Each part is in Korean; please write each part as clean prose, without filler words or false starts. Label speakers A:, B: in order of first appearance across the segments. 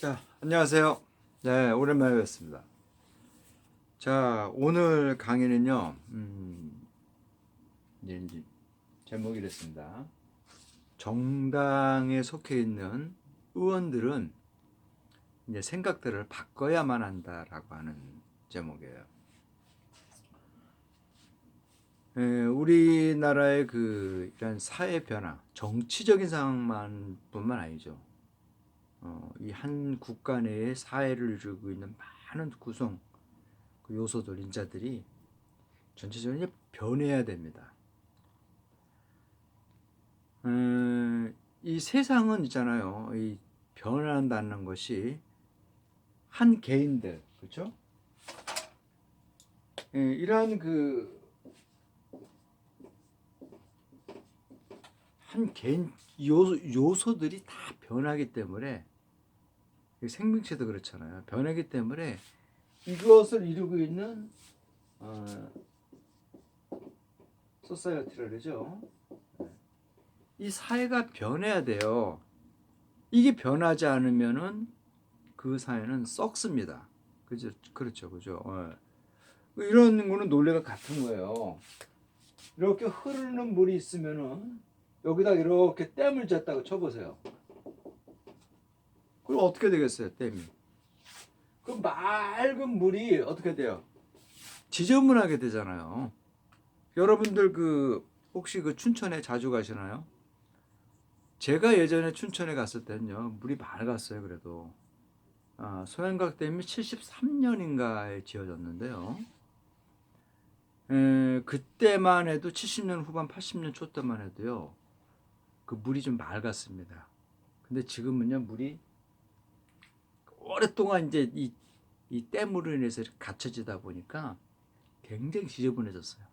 A: 자, 안녕하세요. 네, 오랜만에 뵙습니다. 자, 오늘 강의는요, 이제 제목이 이랬습니다. 정당에 속해 있는 의원들은 이제 생각들을 바꿔야만 한다라고 하는 제목이에요. 우리나라의 이런 사회 변화, 정치적인 상황만 뿐만 아니죠. 이 한 국가 내의 사회를 이루고 있는 많은 구성, 그 요소들, 인자들이 전체적으로 변해야 됩니다. 이 세상은 있잖아요. 이 변한다는 것이 한 개인들, 그렇죠? 이러한 한 개인 요소들이 다 변하기 때문에 생명체도 그렇잖아요. 변하기 때문에 이것을 이루고 있는 소사이어티라 그러죠. 이 사회가 변해야 돼요. 이게 변하지 않으면은 그 사회는 썩습니다. 그죠? 그렇죠, 그죠? 이런 거는 논리가 같은 거예요. 이렇게 흐르는 물이 있으면은 여기다 이렇게 댐을 졌다고 쳐보세요. 그럼 어떻게 되겠어요, 댐이? 그 맑은 물이 어떻게 돼요? 지저분하게 되잖아요. 여러분들 혹시 춘천에 자주 가시나요? 제가 예전에 춘천에 갔을 때는요, 물이 맑았어요, 그래도. 소양각 댐이 73년인가에 지어졌는데요. 그때만 해도 70년 후반 80년 초 때만 해도요. 그 물이 좀 맑았습니다. 근데 지금은요 물이 오랫동안 이제 이 댐으로 인해서 갇혀지다 보니까 굉장히 지저분해졌어요.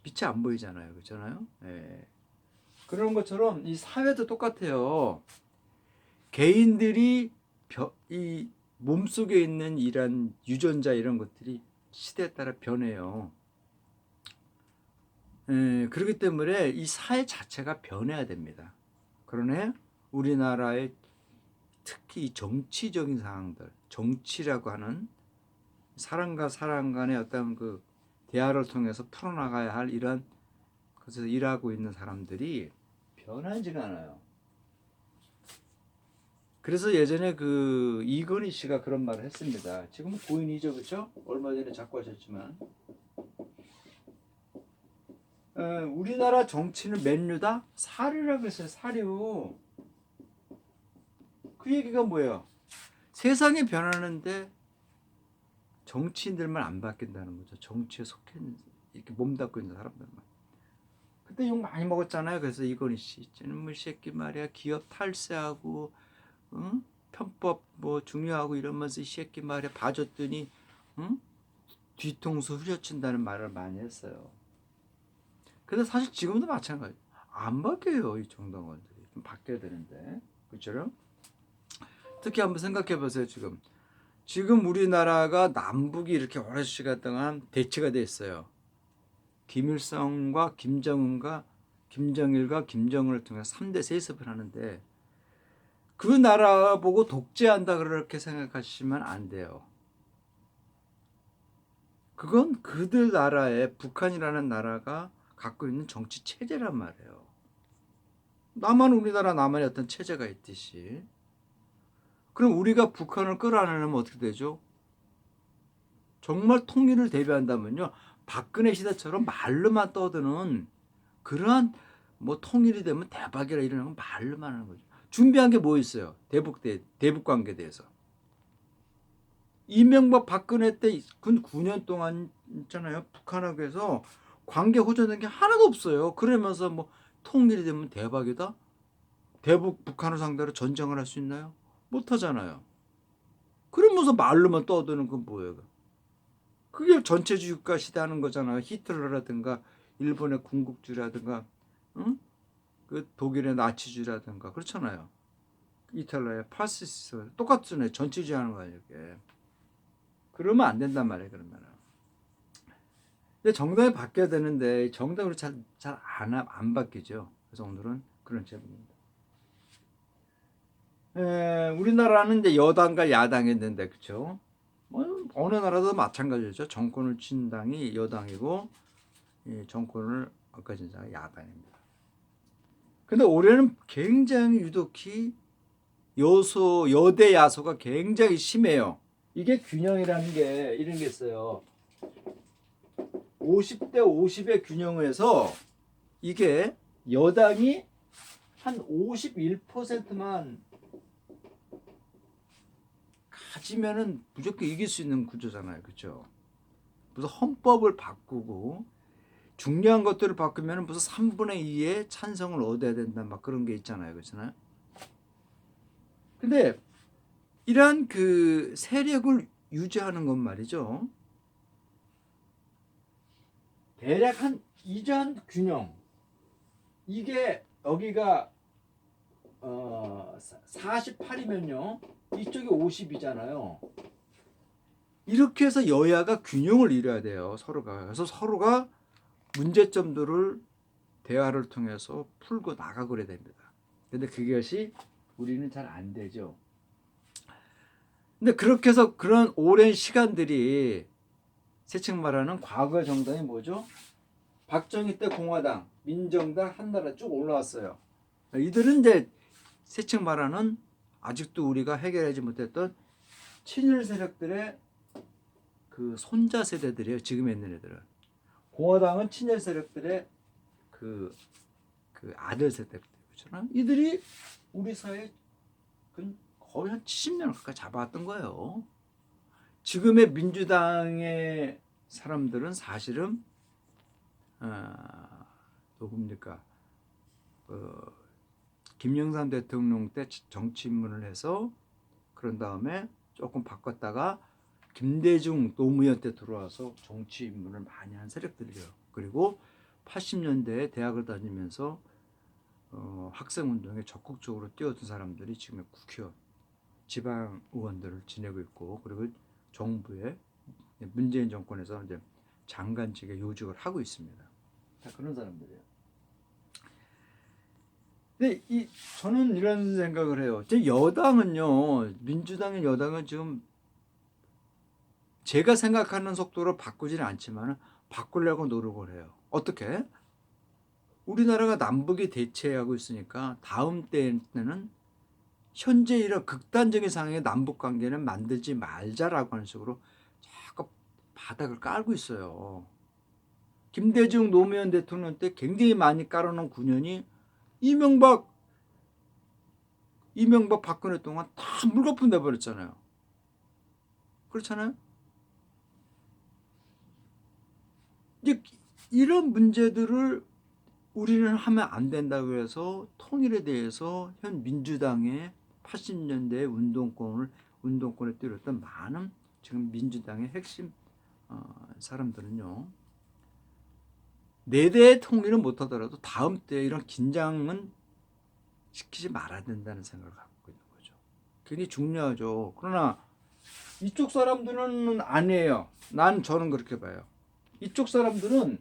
A: 빛이 안 보이잖아요, 그렇잖아요. 예. 그런 것처럼 이 사회도 똑같아요. 개인들이 이 몸속에 있는 이런 유전자 이런 것들이 시대에 따라 변해요. 그렇기 때문에 이 사회 자체가 변해야 됩니다. 그러네 우리나라의 특히 정치적인 상황들, 정치라고 하는 사람과 사람 간의 어떤 대화를 통해서 풀어나가야 할 이런 것에서 일하고 있는 사람들이 변하지가 않아요. 그래서 예전에 이건희 씨가 그런 말을 했습니다. 지금은 고인이죠, 그렇죠? 얼마 전에 작고하셨지만 우리나라 정치는 맨유다? 사료라고 했어요. 사료. 그 얘기가 뭐예요? 세상이 변하는데 정치인들만 안 바뀐다는 거죠. 정치에 속해 있는, 이렇게 몸담고 있는 사람들만. 그때 욕 많이 먹었잖아요. 그래서 이건희 씨, 쟤는 새끼 말이야, 기업 탈세하고, 응? 편법 중요하고 이러면서 이 새끼 말이야 봐줬더니, 응? 뒤통수 후려친다는 말을 많이 했어요. 근데 사실 지금도 마찬가지. 안 바뀌어요, 이 정당원들이. 좀 바뀌어야 되는데, 그렇죠? 특히 한번 생각해 보세요. 지금 우리나라가 남북이 이렇게 오랜 시간 동안 대치가 돼 있어요. 김일성과 김정은과 김정일과 김정은을 통해 3대 세습을 하는데 그 나라 보고 독재한다 그렇게 생각하시면 안 돼요. 그건 그들 나라의 북한이라는 나라가 갖고 있는 정치 체제란 말이에요. 우리나라 나만의 어떤 체제가 있듯이. 그럼 우리가 북한을 끌어안으려면 어떻게 되죠? 정말 통일을 대비한다면요. 박근혜 시대처럼 말로만 떠드는 그러한 통일이 되면 대박이라 이러는 건 말로만 하는 거죠. 준비한 게 뭐 있어요? 대북 관계에 대해서. 이명박 박근혜 때 근 9년 동안 있잖아요. 북한하고 해서 관계 호전된 게 하나도 없어요. 그러면서 통일이 되면 대박이다? 대북 북한을 상대로 전쟁을 할 수 있나요? 못 하잖아요. 그러면서 말로만 떠드는 건 뭐예요? 그게 전체주의 국가 시대하는 거잖아요. 히틀러라든가 일본의 군국주의라든가 응? 독일의 나치주의라든가 그렇잖아요. 이탈리아의 파시스트 똑같잖아요. 전체주의 하는 거예요. 이렇게. 그러면 안 된단 말이에요. 그러면은. 근데 정당이 바뀌어야 되는데 정당으로 잘 안 바뀌죠. 그래서 오늘은 그런 제목입니다. 우리나라는 이제 여당과 야당이 있는데 그렇죠? 뭐 어느 나라도 마찬가지죠. 정권을 쥔 당이 여당이고 정권을 엇가진 당이 야당입니다. 근데 올해는 굉장히 유독히 여대 야소가 굉장히 심해요. 이게 균형이라는 게 이런 게 있어요. 50대 50의 균형에서 이게 여당이 한 51%만 가지면은 무조건 이길 수 있는 구조잖아요. 그렇죠? 무슨 헌법을 바꾸고 중요한 것들을 바꾸면 무슨 3분의 2의 찬성을 얻어야 된다 막 그런 게 있잖아요. 그렇잖아요. 근데 이러한 그 세력을 유지하는 건 말이죠. 대략 한 이전 균형 이게 여기가 48이면요 이쪽이 50이잖아요. 이렇게 해서 여야가 균형을 이뤄야 돼요. 서로가. 그래서 서로가 문제점들을 대화를 통해서 풀고 나가고 그래야 됩니다. 근데 그것이 우리는 잘 안 되죠. 근데 그렇게 해서 그런 오랜 시간들이 세칭 말하는 과거 정당이 뭐죠? 박정희 때 공화당, 민정당, 한나라 쭉 올라왔어요. 이들은 이제 세칭 말하는 아직도 우리가 해결하지 못했던 친일 세력들의 그 손자 세대들이에요. 지금 있는 애들은. 공화당은 친일 세력들의 그 아들 세대들이잖아요. 이들이 우리 사회 거의 한 70년 가까이 잡아왔던 거예요. 지금의 민주당의 사람들은 사실은 누굽니까? 김영삼 대통령 때 정치 입문을 해서 그런 다음에 조금 바꿨다가 김대중 노무현 때 들어와서 정치 입문을 많이 한 세력들이에요. 그리고 80년대에 대학을 다니면서 학생운동에 적극적으로 뛰어든 사람들이 지금 국회의원, 지방 의원들을 지내고 있고 그리고 정부의 문재인 정권에서 이제 장관직에 요직을 하고 있습니다. 다 그런 사람들이에요. 근데 저는 이런 생각을 해요. 제 여당은요, 민주당의 여당은 지금 제가 생각하는 속도로 바꾸지는 않지만 바꾸려고 노력을 해요. 어떻게? 우리나라가 남북이 대체하고 있으니까 다음 때는 현재 이런 극단적인 상황의 남북 관계는 만들지 말자라고 하는 식으로 자꾸 바닥을 깔고 있어요. 김대중 노무현 대통령 때 굉장히 많이 깔아놓은 9년이 이명박 박근혜 동안 다 물거품 돼버렸잖아요. 그렇잖아요. 이제 이런 문제들을 우리는 하면 안 된다고 해서 통일에 대해서 현 민주당의 80년대 운동권에 뛰었던 많은 지금 민주당의 핵심 사람들은요. 네 대의 통일은 못하더라도 다음 때 이런 긴장은 시키지 말아야 된다는 생각을 갖고 있는 거죠. 굉장히 중요하죠. 그러나 이쪽 사람들은 아니에요. 저는 그렇게 봐요. 이쪽 사람들은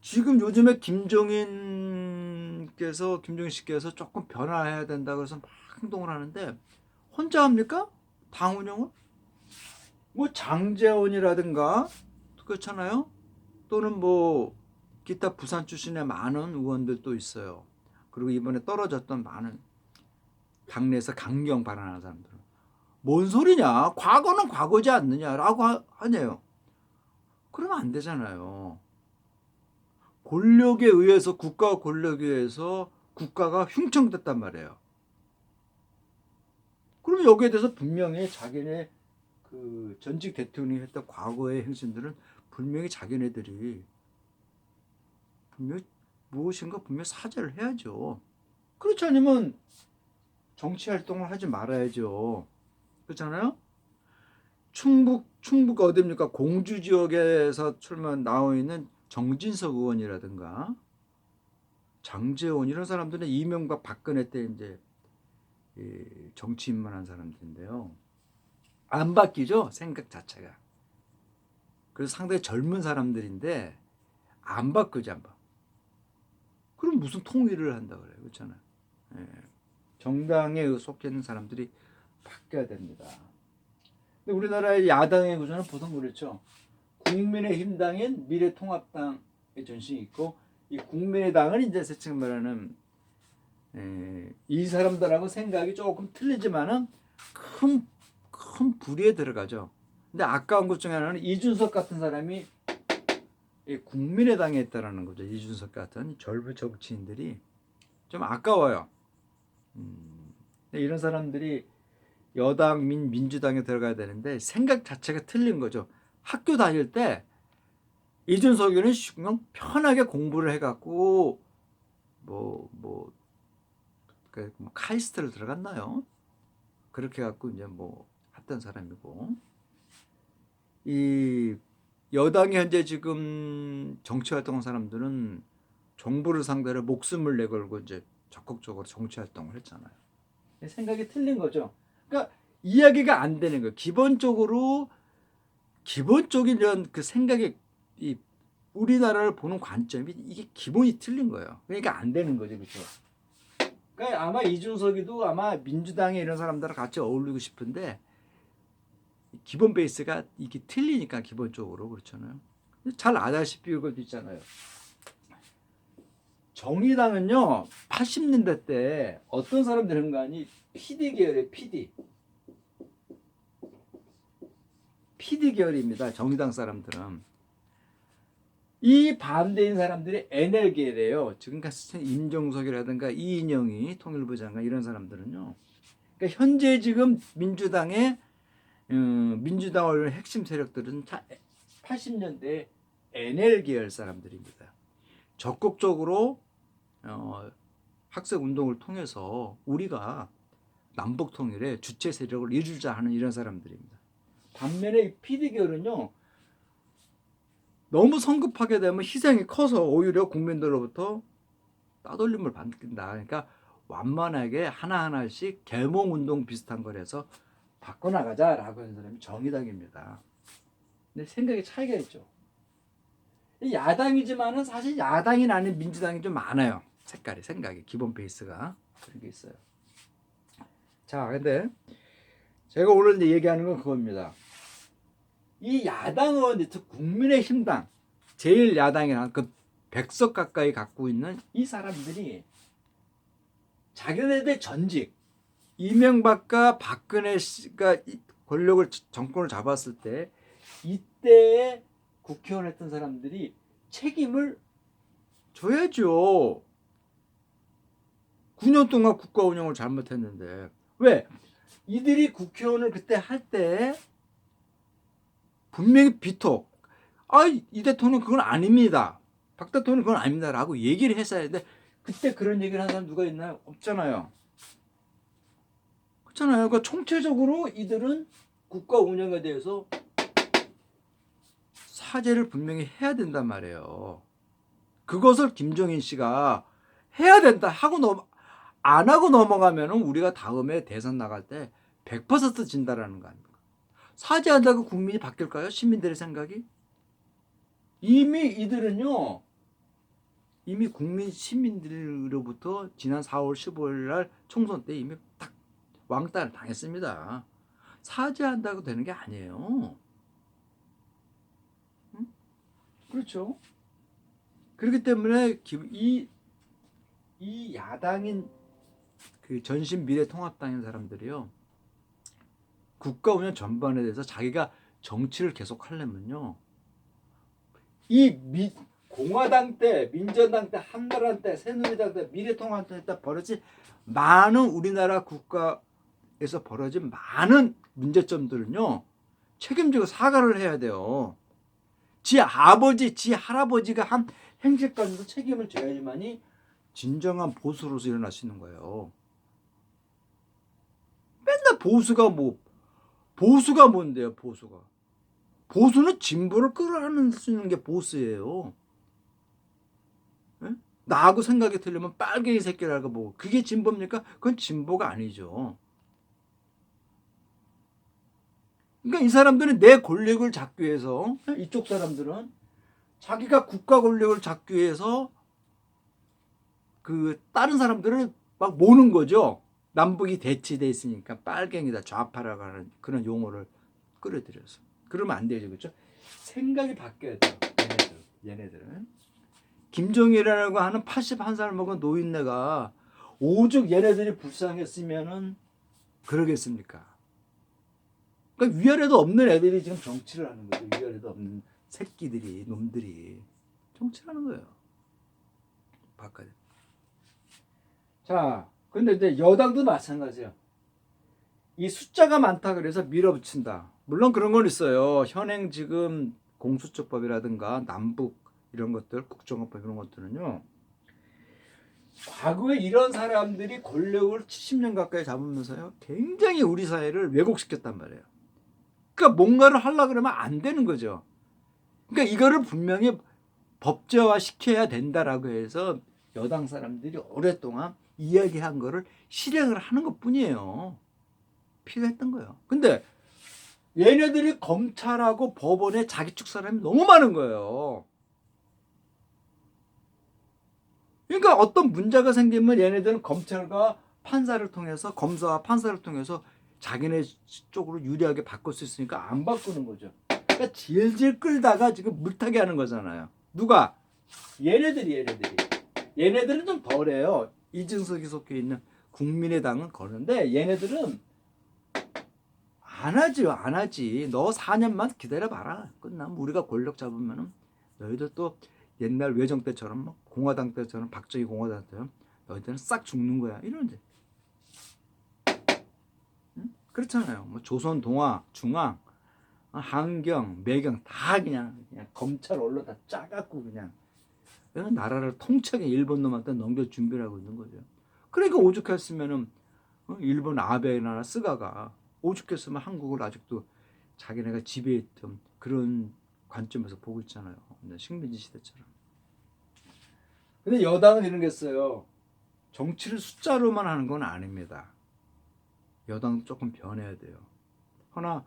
A: 지금 요즘에 김종인 씨께서 조금 변화해야 된다고 해서 막 행동을 하는데 혼자 합니까? 당 운영을? 뭐 장제원이라든가 그렇잖아요. 또는 뭐 기타 부산 출신의 많은 의원들도 있어요. 그리고 이번에 떨어졌던 많은 당내에서 강경 발언하는 사람들은 뭔 소리냐? 과거는 과거지 않느냐라고 하네요. 그러면 안 되잖아요. 권력에 의해서 국가 권력에 의해서 국가가 흉청됐단 말이에요. 그럼 여기에 대해서 분명히 자기네 그 전직 대통령이 했던 과거의 행진들은 분명히 자기네들이 분명히 무엇인가 분명히 사죄를 해야죠. 그렇지 않으면 정치 활동을 하지 말아야죠. 그렇잖아요? 충북 어디입니까? 공주 지역에서 나와 있는 정진석 의원이라든가 장제원 이런 사람들은 이명박 박근혜 때 이제 정치 입문한 사람들인데요. 안 바뀌죠? 생각 자체가. 그래서 상당히 젊은 사람들인데 안 바뀌지 안 바. 그럼 무슨 통일을 한다 그래요? 그렇잖아요. 예. 정당에 속해 있는 사람들이 바뀌어야 됩니다. 근데 우리나라의 야당의 구조는 보통 그렇죠. 국민의힘당인 미래통합당의 전신이 있고, 이 국민의당은 이제 세칭 말하는 이 사람들하고 생각이 조금 틀리지만은 큰 불의에 들어가죠. 근데 아까운 것 중에 하나는 이준석 같은 사람이 국민의당에 있다라는 거죠. 이준석 같은 절부 정치인들이 좀 아까워요. 이런 사람들이 여당 민주당에 들어가야 되는데 생각 자체가 틀린 거죠. 학교 다닐 때 이준석이는 그냥 편하게 공부를 해갖고 뭐 카이스트를 들어갔나요? 그렇게 갖고 이제 뭐 했던 사람이고, 이 여당이 현재 지금 정치 활동한 사람들은 정부를 상대로 목숨을 내걸고 이제 적극적으로 정치 활동을 했잖아요. 생각이 틀린 거죠. 그러니까 이야기가 안 되는 거예요. 기본적인 이런 그 생각이, 이 우리나라를 보는 관점이 이게 기본이 틀린 거예요. 그러니까 안 되는 거죠, 그렇죠? 그러니까 아마 이준석이도 아마 민주당에 이런 사람들과 같이 어울리고 싶은데 기본 베이스가 이게 틀리니까 기본적으로 그렇잖아요. 잘 아다시피 이것도 있잖아요. 정의당은요 80년대 때 어떤 사람들인가니 PD 계열의 PD 계열입니다. 정의당 사람들은. 이 반대인 사람들이 NL 계열이에요. 지금까지 임종석이라든가 이인영이 통일부 장관 이런 사람들은요. 그러니까 현재 지금 민주당의 핵심 세력들은 80년대 NL 계열 사람들입니다. 적극적으로 학생 운동을 통해서 우리가 남북 통일의 주체 세력을 이루자 하는 이런 사람들입니다. 반면에 이 PD 계열은요. 너무 성급하게 되면 희생이 커서 오히려 국민들로부터 따돌림을 받는다. 그러니까 완만하게 하나하나씩 계몽운동 비슷한 걸 해서 바꿔나가자라고 하는 사람이 정의당입니다. 근데 생각의 차이가 있죠. 야당이지만은 사실 야당이 아닌 민주당이 좀 많아요. 생각이 기본 베이스가 그런 게 있어요. 자, 근데 제가 오늘 이제 얘기하는 건 그겁니다. 이 야당 의원들, 즉 국민의힘당 제일 야당이란 그 100석 가까이 갖고 있는 이 사람들이 자기네들 전직 이명박과 박근혜 씨가 권력을 정권을 잡았을 때 이때에 국회의원 했던 사람들이 책임을 져야죠. 9년 동안 국가 운영을 잘못했는데 왜? 이들이 국회의원을 그때 할 때 분명히 비토. 이 대통령 그건 아닙니다. 박 대통령 그건 아닙니다. 라고 얘기를 했어야 했는데 그때 그런 얘기를 한 사람 누가 있나요? 없잖아요. 그렇잖아요. 그러니까 총체적으로 이들은 국가 운영에 대해서 사죄를 분명히 해야 된단 말이에요. 그것을 김종인 씨가 해야 된다 하고 안 하고 넘어가면 우리가 다음에 대선 나갈 때 100% 진다라는 거 아닙니까? 사죄한다고 국민이 바뀔까요? 시민들의 생각이? 이미 이들은요. 이미 시민들로부터 지난 4월 15일 날 총선 때 이미 딱 왕따를 당했습니다. 사죄한다고 되는 게 아니에요. 응? 그렇죠. 그렇기 때문에 이 야당인 그 전신 미래통합당인 사람들이요. 국가 운영 전반에 대해서 자기가 정치를 계속 하려면요. 공화당 때, 민전당 때, 한나라당 때, 새누리당 때, 미래통합당 때 벌어진 많은 우리나라 국가에서 벌어진 많은 문제점들은요. 책임지고 사과를 해야 돼요. 지 아버지, 지 할아버지가 한 행실까지도 책임을 져야지만이 진정한 보수로서 일어날 수 있는 거예요. 맨날 보수가 뭔데요, 보수가. 보수는 진보를 끌어안을 수 있는 게 보수예요. 네? 나하고 생각이 틀리면 빨갱이 새끼라고 보고 그게 진보입니까? 그건 진보가 아니죠. 그러니까 이 사람들은 내 권력을 잡기 위해서, 이쪽 사람들은 자기가 국가 권력을 잡기 위해서 그 다른 사람들을 막 모는 거죠. 남북이 대치돼 있으니까 빨갱이다 좌파라고 하는 그런 용어를 끌어들여서. 그러면 안 되죠. 그렇죠? 생각이 바뀌어야 돼요. 얘네들은. 김정일이라고 하는 81살 먹은 노인네가 오죽 얘네들이 불쌍했으면은 그러겠습니까? 그러니까 위아래도 없는 애들이 지금 정치를 하는 거죠. 위아래도 없는 새끼들이, 놈들이 정치를 하는 거예요. 바꿔야 돼. 자, 근데 이제 여당도 마찬가지예요. 이 숫자가 많다 그래서 밀어붙인다. 물론 그런 건 있어요. 현행 지금 공수처법이라든가 남북 이런 것들, 국정원법 이런 것들은요. 과거에 이런 사람들이 권력을 70년 가까이 잡으면서요. 굉장히 우리 사회를 왜곡시켰단 말이에요. 그러니까 뭔가를 하려고 그러면 안 되는 거죠. 그러니까 이거를 분명히 법제화 시켜야 된다라고 해서 여당 사람들이 오랫동안 이야기한 거를 실행을 하는 것 뿐이에요. 필요했던 거예요. 근데 얘네들이 검찰하고 법원에 자기 쪽 사람이 너무 많은 거예요. 그러니까 어떤 문제가 생기면 얘네들은 검찰과 판사를 통해서 검사와 판사를 통해서 자기네 쪽으로 유리하게 바꿀 수 있으니까 안 바꾸는 거죠. 그러니까 질질 끌다가 지금 물타기 하는 거잖아요. 누가? 얘네들은 좀 덜해요. 이준석이 속해 있는 국민의당은 거는데 얘네들은 안 하지. 너 4년만 기다려봐라. 끝나면 우리가 권력 잡으면은 너희들 또 옛날 외정 때처럼 뭐 공화당 때처럼 박정희 공화당 때처럼 너희들은 싹 죽는 거야. 이러는데. 응? 그렇잖아요. 뭐 조선, 동아, 중앙, 한경, 매경 다 그냥 검찰 언론 다 짜갖고 그냥 나라를 통째로 일본 놈한테 넘길 준비를 하고 있는 거죠. 그러니까 오죽했으면은 일본 아베나 스가가 오죽했으면 한국을 아직도 자기네가 지배했던 그런 관점에서 보고 있잖아요. 식민지 시대처럼. 근데 여당은 이런 게 있어요. 정치를 숫자로만 하는 건 아닙니다. 여당은 조금 변해야 돼요. 하나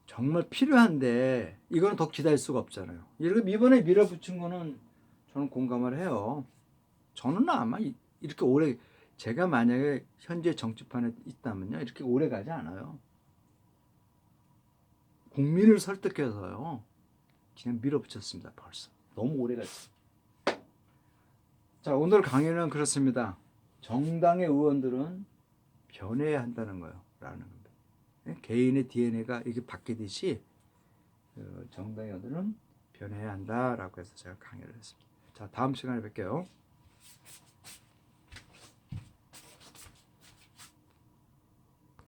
A: 정말 필요한데 이거는 더 기다릴 수가 없잖아요. 이번에 밀어붙인 거는 저는 공감을 해요. 저는 아마 이렇게 오래 제가 만약에 현재 정치판에 있다면요 이렇게 오래 가지 않아요. 국민을 설득해서요 그냥 밀어붙였습니다. 벌써 너무 오래 갔어요. 자, 오늘 강의는 그렇습니다. 정당의 의원들은 변해야 한다는 거예요. 라는 겁니다. 개인의 DNA가 이게 바뀌듯이 정당의 의원들은 변해야 한다라고 해서 제가 강의를 했습니다. 자, 다음 시간에 뵐게요.